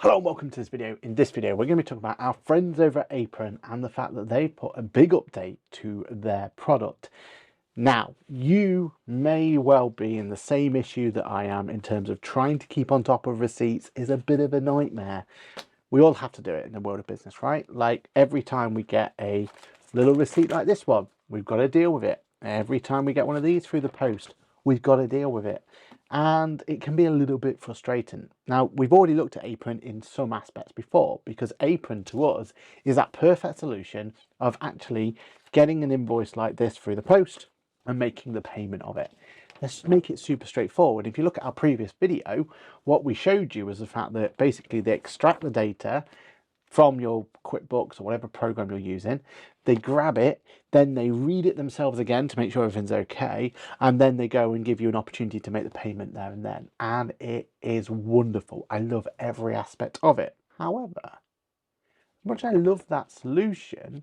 Hello and welcome to this video. In this video, we're going to be talking about our friends over at Apron and the fact that they put a big update to their product. Now, you may well be in the same issue that I am in terms of trying to keep on top of receipts is a bit of a nightmare. We all have to do it in the world of business, right? Like every time we get a little receipt like this one, we've got to deal with it. Every time we get one of these through the post, we've got to deal with it. And it can be a little bit frustrating. Now, we've already looked at Apron in some aspects before, because Apron to us is that perfect solution of actually getting an invoice like this through the post and making the payment of it. Let's make it super straightforward. If you look at our previous video, what we showed you was the fact that basically they extract the data from your QuickBooks or whatever program you're using, they grab it, then they read it themselves again to make sure everything's okay, and then they go and give you an opportunity to make the payment there and then. And it is wonderful. I love every aspect of it. However, as much as I love that solution,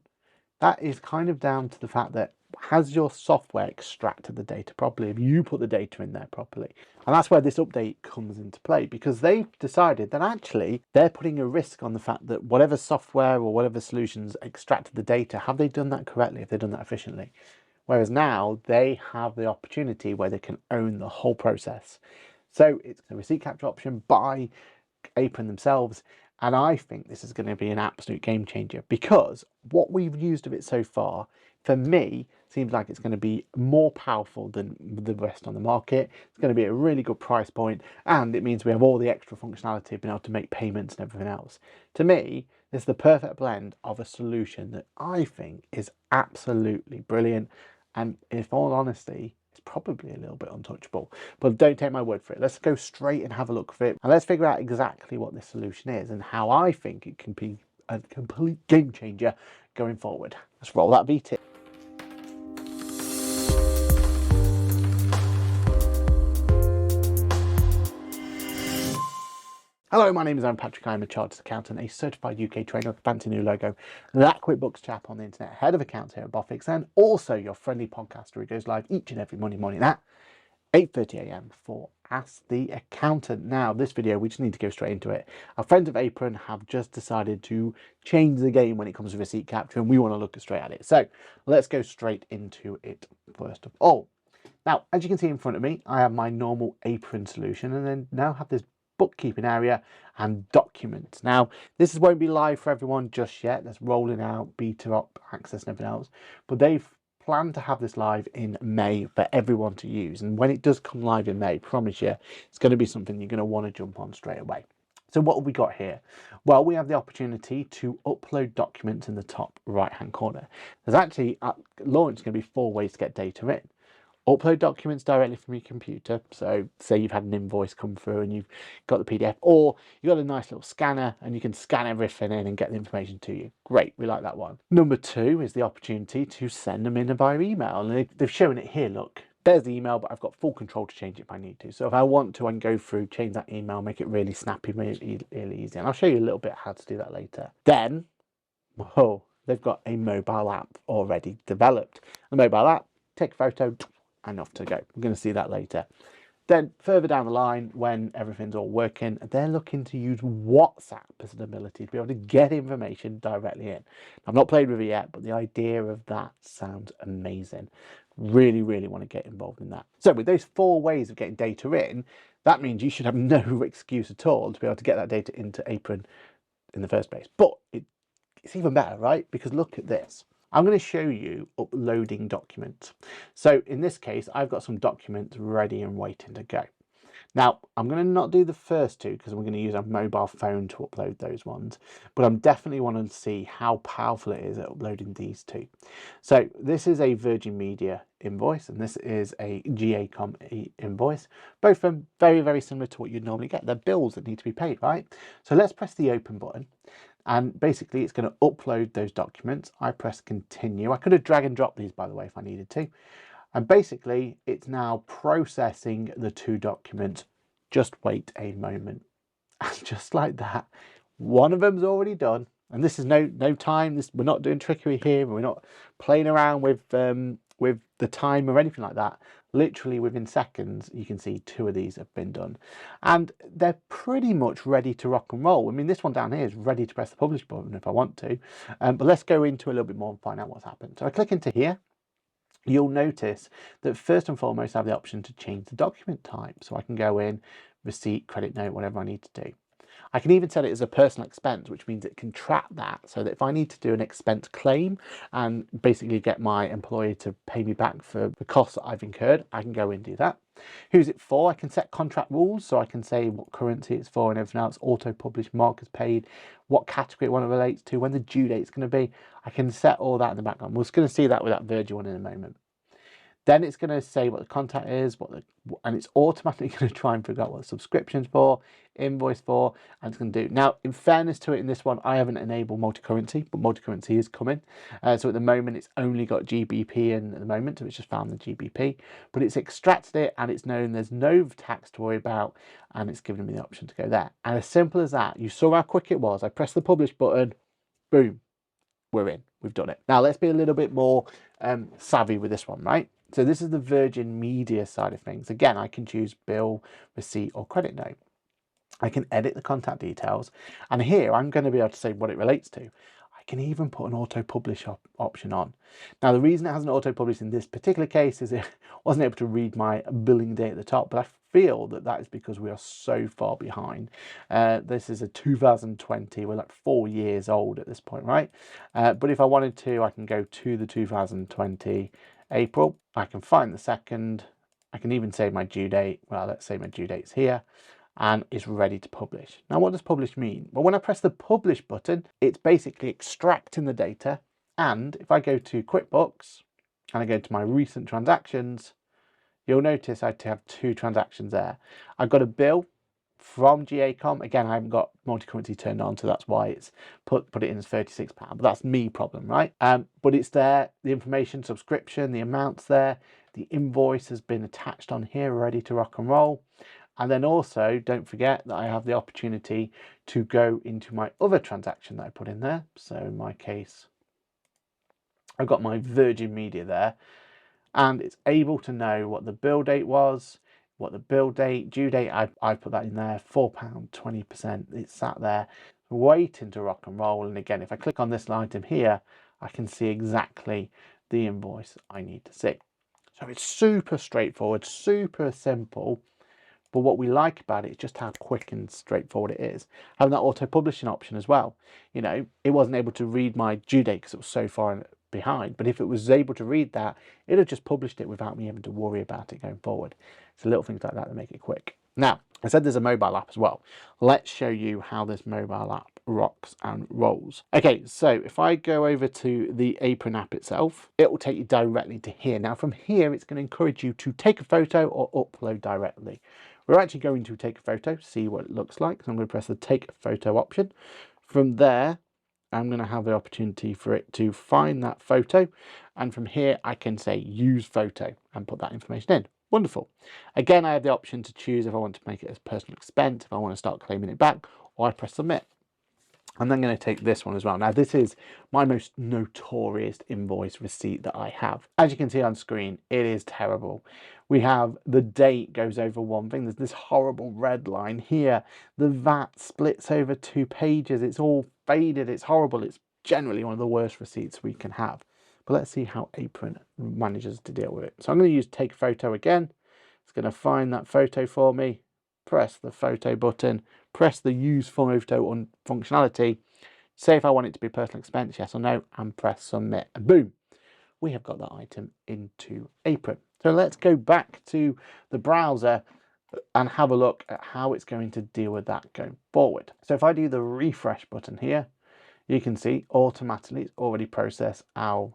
that is kind of down to the fact that has your software extracted the data properly? Have you put the data in there properly? And that's where this update comes into play, because they've decided that actually they're putting a risk on the fact that whatever software or whatever solutions extracted the data, have they done that correctly? Have they done that efficiently? Whereas now they have the opportunity where they can own the whole process. So it's a receipt capture option by Apron themselves. And I think this is going to be an absolute game changer, because what we've used of it so far, for me, seems like it's going to be more powerful than the rest on the market. It's going to be a really good price point, and it means we have all the extra functionality of being able to make payments and everything else. To me, this is the perfect blend of a solution that I think is absolutely brilliant. And in all honesty, it's probably a little bit untouchable, but don't take my word for it. Let's go straight and have a look for it, and let's figure out exactly what this solution is and how I think it can be a complete game changer going forward. Let's roll that VT. Hello, my name is Patrick. I'm a chartered accountant, a certified UK trainer with a fancy new logo, that QuickBooks chap on the internet, head of accounts here at Boffix, and also your friendly podcaster who goes live each and every Monday morning at 8:30 AM for Ask the Accountant. Now, this video, we just need to go straight into it. Our friends of Apron have just decided to change the game when it comes to receipt capture, and we want to look straight at it. So let's go straight into it first of all. Now, as you can see in front of me, I have my normal Apron solution, and then now have this bookkeeping area and documents. Now, this won't be live for everyone just yet. That's rolling out, beta up access and everything else, but they've planned to have this live in May for everyone to use. And when it does come live in May, promise you, it's going to be something you're going to want to jump on straight away. So what have we got here? Well, we have the opportunity to upload documents in the top right hand corner. There's actually at launch going to be 4 ways to get data in. Upload documents directly from your computer. So say you've had an invoice come through and you've got the PDF, or you've got a nice little scanner and you can scan everything in and get the information to you. Great, we like that one. Number 2 is the opportunity to send them in via email. And they've shown it here, look. There's the email, but I've got full control to change it if I need to. So if I want to, I can go through, change that email, make it really snappy, really easy. And I'll show you a little bit how to do that later. Then, whoa, they've got a mobile app already developed. A mobile app, take a photo, and off to go. We're going to see that later. Then further down the line, when everything's all working, they're looking to use WhatsApp as an ability to be able to get information directly in. I've not played with it yet, but the idea of that sounds amazing. Really, really want to get involved in that. So with those 4 ways of getting data in, that means you should have no excuse at all to be able to get that data into Apron in the first place. But it's even better, right? Because look at this. I'm going to show you uploading documents. So in this case, I've got some documents ready and waiting to go. Now, I'm going to not do the first 2 because we're going to use our mobile phone to upload those ones, but I'm definitely wanting to see how powerful it is at uploading these 2. So this is a Virgin Media invoice, and this is a GACOM invoice. Both of them very, very similar to what you'd normally get. They're bills that need to be paid, right? So let's press the open button. And basically it's going to upload those documents. I press continue. I could have drag and dropped these, by the way, if I needed to. And basically it's now processing the 2 documents. Just wait a moment. And just like that, one of them's already done. And this is no time. We're not doing trickery here. We're not playing around with the time or anything like that. literally within seconds, you can see 2 of these have been done. And they're pretty much ready to rock and roll. I mean, this one down here is ready to press the publish button if I want to. But let's go into a little bit more and find out what's happened. So I click into here. You'll notice that first and foremost, I have the option to change the document type. So I can go in, receipt, credit note, whatever I need to do. I can even set it as a personal expense, which means it can track that, so that if I need to do an expense claim and basically get my employer to pay me back for the costs that I've incurred, I can go in and do that. Who's it for? I can set contract rules, so I can say what currency it's for and everything else, auto-publish, markers paid, what category it relates to, when the due date is going to be. I can set all that in the background. We're just going to see that with that Virgin one in a moment. Then it's going to say what the contact is, and it's automatically going to try and figure out what the subscription's for, invoice for, and it's going to do. Now, in fairness to it, in this one, I haven't enabled multi-currency, but multi-currency is coming. So at the moment, it's only got GBP in at the moment, so it's just found the GBP. But it's extracted it, and it's known there's no tax to worry about, and it's given me the option to go there. And as simple as that, you saw how quick it was. I pressed the publish button, boom, we're in. We've done it. Now, let's be a little bit more savvy with this one, right? So this is the Virgin Media side of things. Again, I can choose bill, receipt, or credit note. I can edit the contact details. And here I'm going to be able to say what it relates to. I can even put an auto-publish option on. Now, the reason it has an auto-publish in this particular case is it wasn't able to read my billing date at the top, but I feel that that is because we are so far behind. This is a 2020, we're like 4 years old at this point, right? But if I wanted to, I can go to the 2020 April. I can find the second. I can even say my due date. Well, let's say my due date's here and it's ready to publish. Now, what does publish mean? Well, when I press the publish button, it's basically extracting the data. And if I go to QuickBooks and I go to my recent transactions, you'll notice I have 2 transactions there. I've got a bill from GACOM. Again, I haven't got multi-currency turned on, so that's why it's put it in as £36, but that's me problem, right? But it's there, the information, subscription, the amounts there, the invoice has been attached on here, ready to rock and roll. And then also, don't forget that I have the opportunity to go into my other transaction that I put in there. So in my case, I've got my Virgin Media there, and it's able to know what the bill date was, what the bill date, due date, I put that in there, £4, 20%, it's sat there waiting to rock and roll. And again, if I click on this item here, I can see exactly the invoice I need to see. So it's super straightforward, super simple. But what we like about it is just how quick and straightforward it is. Having that auto publishing option as well. You know, it wasn't able to read my due date because it was so far behind, but if it was able to read that, it'd have just published it without me having to worry about it going forward. So little things like that make it quick. Now, I said there's a mobile app as well. Let's show you how this mobile app rocks and rolls. Okay, so if I go over to the Apron app itself, it will take you directly to here. Now from here, it's going to encourage you to take a photo or upload directly. We're actually going to take a photo, see what it looks like. So I'm going to press the take a photo option. From there, I'm going to have the opportunity for it to find that photo. And from here, I can say use photo and put that information in. Wonderful. Again, I have the option to choose if I want to make it as personal expense, if I want to start claiming it back, or I press submit. I'm then going to take this one as well. Now, this is my most notorious invoice receipt that I have. As you can see on screen, it is terrible. We have the date goes over one thing. There's this horrible red line here. The VAT splits over 2 pages. It's all faded. It's horrible. It's generally one of the worst receipts we can have. But let's see how Apron manages to deal with it. So I'm going to use take photo again. It's going to find that photo for me. Press the photo button, press the use photo on functionality, say if I want it to be personal expense, yes or no, and press submit. And boom, we have got that item into Apron. So let's go back to the browser and have a look at how it's going to deal with that going forward. So if I do the refresh button here, you can see automatically it's already processed our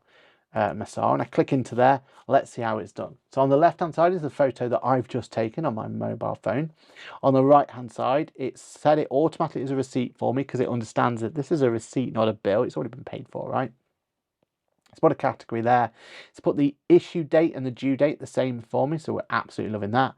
Massar, and I click into there. Let's see how it's done. So on the left hand side is the photo that I've just taken on my mobile phone. On the right hand side, it's set it automatically as a receipt for me because it understands that this is a receipt, not a bill. It's already been paid for, right? It's put a category there. It's put the issue date and the due date the same for me, so we're absolutely loving that.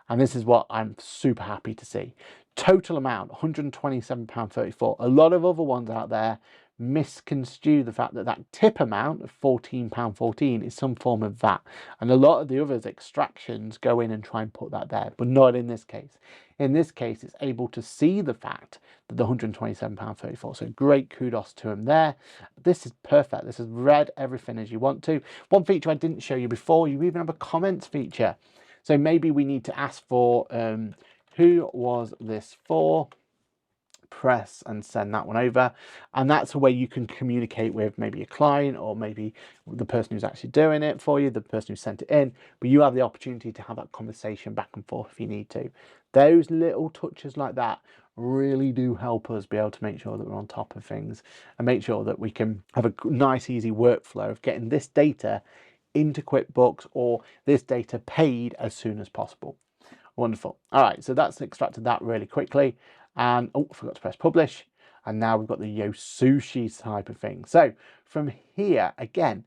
And this is what I'm super happy to see. Total amount, £127.34. A lot of other ones out there misconstrue the fact that that tip amount of £14.14 is some form of VAT. And a lot of the others extractions go in and try and put that there, but not in this case. In this case, it's able to see the fact that the £127.34. So great kudos to them there. This is perfect. This has read everything as you want to. One feature I didn't show you before, you even have a comments feature. So maybe we need to ask for who was this for? Press and send that one over, and that's a way you can communicate with maybe a client or maybe the person who's actually doing it for you, the person who sent it in, but you have the opportunity to have that conversation back and forth if you need to. Those little touches like that really do help us be able to make sure that we're on top of things and make sure that we can have a nice easy workflow of getting this data into QuickBooks or this data paid as soon as possible. Wonderful. All right, so that's extracted that really quickly. And oh, I forgot to press publish. And now we've got the Yo Sushi type of thing. So from here, again,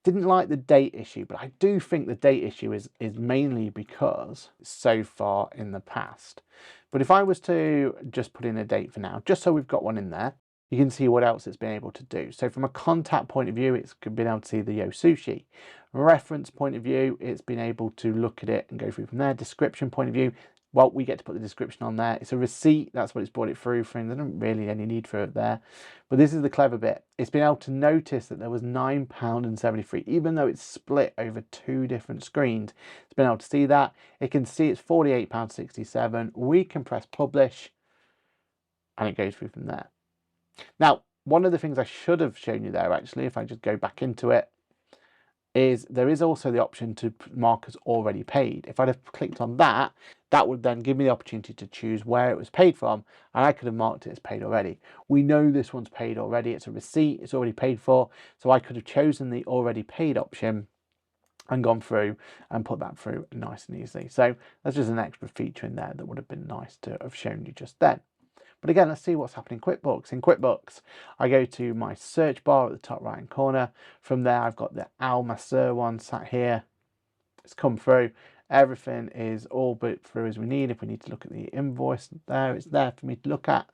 didn't like the date issue, but I do think the date issue is mainly because it's so far in the past. But if I was to just put in a date for now, just so we've got one in there, you can see what else it's been able to do. So from a contact point of view, it's been able to see the Yo Sushi. Reference point of view, it's been able to look at it and go through from there. Description point of view, well, we get to put the description on there. It's a receipt, that's what it's brought it through from. There's not really any need for it there. But this is the clever bit. It's been able to notice that there was £9.73, even though it's split over 2 different screens. It's been able to see that. It can see it's £48.67. We can press publish and it goes through from there. Now, one of the things I should have shown you there, actually, if I just go back into it, is there is also the option to mark as already paid. If I'd have clicked on that, that would then give me the opportunity to choose where it was paid from, and I could have marked it as paid already. We know this one's paid already. It's a receipt. It's already paid for. So I could have chosen the already paid option and gone through and put that through nice and easily. So that's just an extra feature in there that would have been nice to have shown you just then. But again, let's see what's happening in QuickBooks. In QuickBooks, I go to my search bar at the top right hand corner. From there, I've got the Al Masur one sat here. It's come through. Everything is all put through as we need. If we need to look at the invoice there, it's there for me to look at.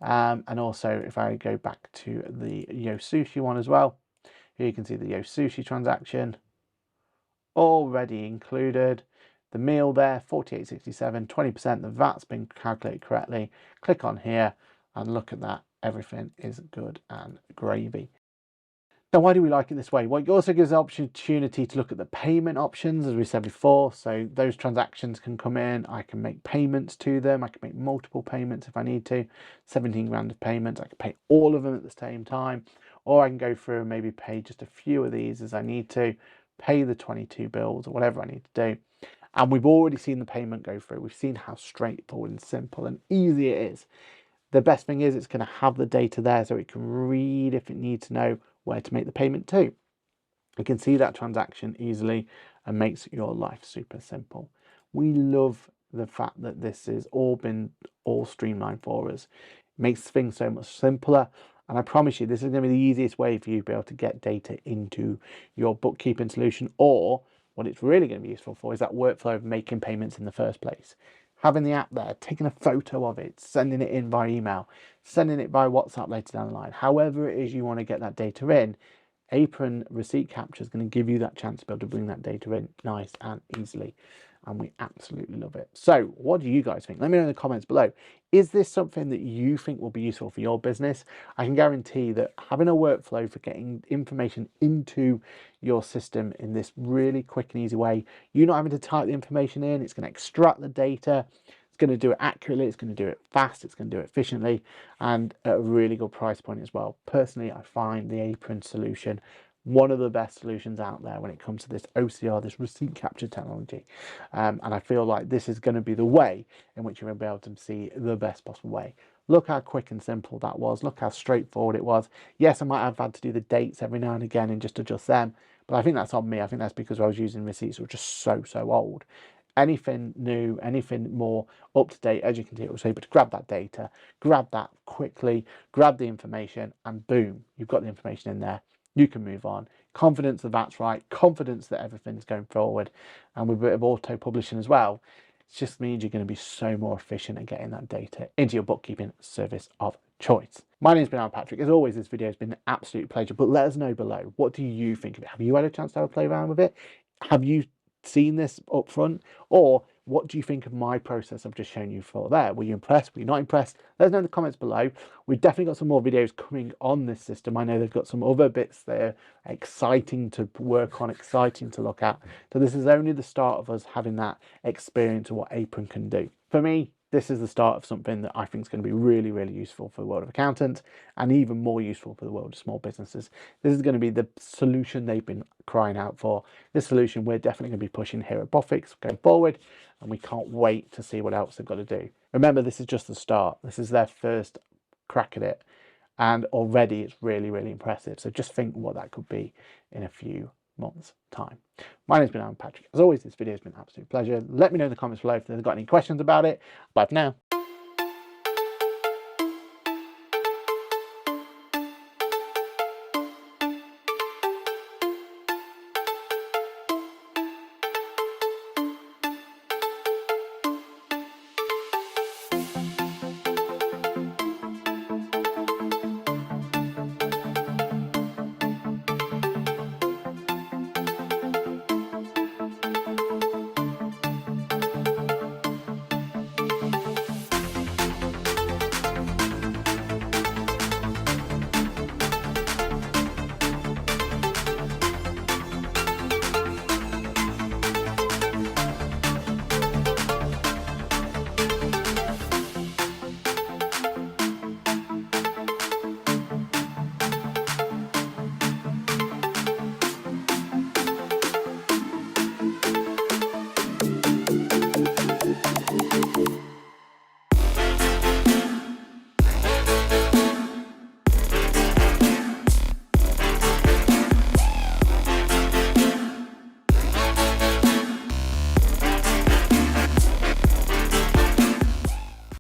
And also, if I go back to the Yo Sushi one as well, here you can see the Yo Sushi transaction already included. The meal there, £48.67, 20%, the VAT's been calculated correctly. Click on here and look at that. Everything is good and gravy. Now, why do we like it this way? Well, it also gives the opportunity to look at the payment options, as we said before. So those transactions can come in. I can make payments to them. I can make multiple payments if I need to. 17 grand of payments. I can pay all of them at the same time. Or I can go through and maybe pay just a few of these as I need to, pay the 22 bills or whatever I need to do. And we've already seen the payment go through. We've seen how straightforward and simple and easy it is. The best thing is it's going to have the data there so it can read if it needs to know where to make the payment to. You can see that transaction easily and makes your life super simple. We love the fact that this has all been streamlined for us. It makes things so much simpler. And I promise you, this is going to be the easiest way for you to be able to get data into your bookkeeping solution, or what it's really going to be useful for is that workflow of making payments in the first place. Having the app there, taking a photo of it, sending it in by email, sending it by WhatsApp later down the line. However it is you want to get that data in, Apron receipt capture is going to give you that chance to be able to bring that data in nice and easily. And we absolutely love it. So what do you guys think? Let me know in the comments below. Is this something that you think will be useful for your business? I can guarantee that having a workflow for getting information into your system in this really quick and easy way, you're not having to type the information in, it's going to extract the data, it's going to do it accurately, it's going to do it fast, it's going to do it efficiently, and at a really good price point as well. Personally, I find the Apron solution one of the best solutions out there when it comes to this OCR, this receipt capture technology. And I feel like this is going to be the way in which you're going to be able to see the best possible way. Look how quick and simple that was. Look how straightforward it was. Yes, I might have had to do the dates every now and again and just adjust them, but I think that's on me. I think that's because I was using receipts that were just so old. Anything new, anything more up to date, as you can see, it was able to grab that data, grab that quickly, grab the information, and boom, you've got the information in there. You can move on. Confidence that that's right, confidence that everything's going forward, and with a bit of auto publishing as well, it just means you're going to be so more efficient at getting that data into your bookkeeping service of choice. My name's been Patrick. As always, this video has been an absolute pleasure, but let us know below, what do you think of it? Have you had a chance to have a play around with it? Have you seen this up front? Or what do you think of my process I've just shown you for there? Were you impressed? Were you not impressed? Let us know in the comments below. We've definitely got some more videos coming on this system. I know they've got some other bits there, exciting to work on, exciting to look at. So this is only the start of us having that experience of what Apron can do. For me, this is the start of something that I think is going to be really, really useful for the world of accountants and even more useful for the world of small businesses. This is going to be the solution they've been crying out for. This solution we're definitely going to be pushing here at Boffix going forward, and we can't wait to see what else they've got to do. Remember, this is just the start. This is their first crack at it, and already it's really, really impressive. So just think what that could be in a few months' time. My name's been Patrick. As always, this video has been an absolute pleasure. Let me know in the comments below if you've got any questions about it. Bye for now.